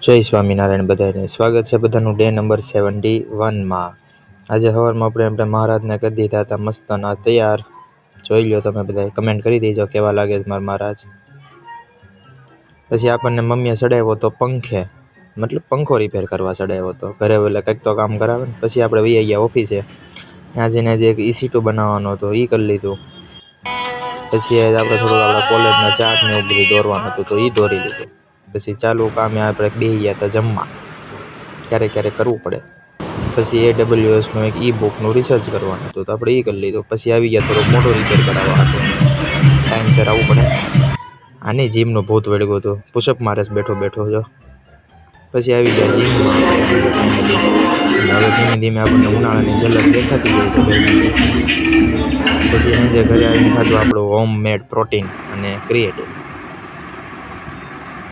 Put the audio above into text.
જય સ્વામિનારાયણ બધાને સ્વાગત છે બધાનું ડે નંબર 71માં। આજે સવારમાં આપણે મહારાજને કરી દીધા હતા મસ્તના તૈયાર। જોઈ લો તમે બધા, કમેન્ટ કરી દેજો કેવા લાગે છે મારા મહારાજ। પછી આપણને મમ્મીએ ચડાવ્યો તો પંખે, મતલબ પંખો રિપેર કરવા ચડાવ્યો હતો। ઘરે એટલે કંઈક તો કામ કરાવે ને। પછી આપણે વહી ગયા ઓફિસે, ત્યાં જઈને જે એક EC2 બનાવવાનો હતો એ કરી લીધું। પછી આપણે થોડુંક આપણા કોલેજના ચાર્ટ ને એવું બધું દોરવાનું હતું તો એ દોરી લીધું। પછી ચાલુ કામે આપણે બેસી ગયા હતા જમવા, ક્યારેક ક્યારેક કરવું પડે। પછી AWSનું એક ઈ-બુકનું રિસર્ચ કરવાનું હતું તો આપણે એ કરી લીધું। પછી આવી ગયા થોડુંક મોટું રિપેર કરાવવા હતું, ટાઈમસર આવવું પડે। આની જીમનું ભૂત વળગ્યું હતું, પુશઅપ મારે છે બેઠો બેઠો જો। પછી આવી ગયા જીમમાં। હવે ધીમે ધીમે આપણને ઉનાળાની ઝલક દેખાતી જાય છે ગરમીની। પછી સાંજે ઘરે આવીને ખાધું આપણું હોમ મેડ પ્રોટીન અને ક્રિએટિન।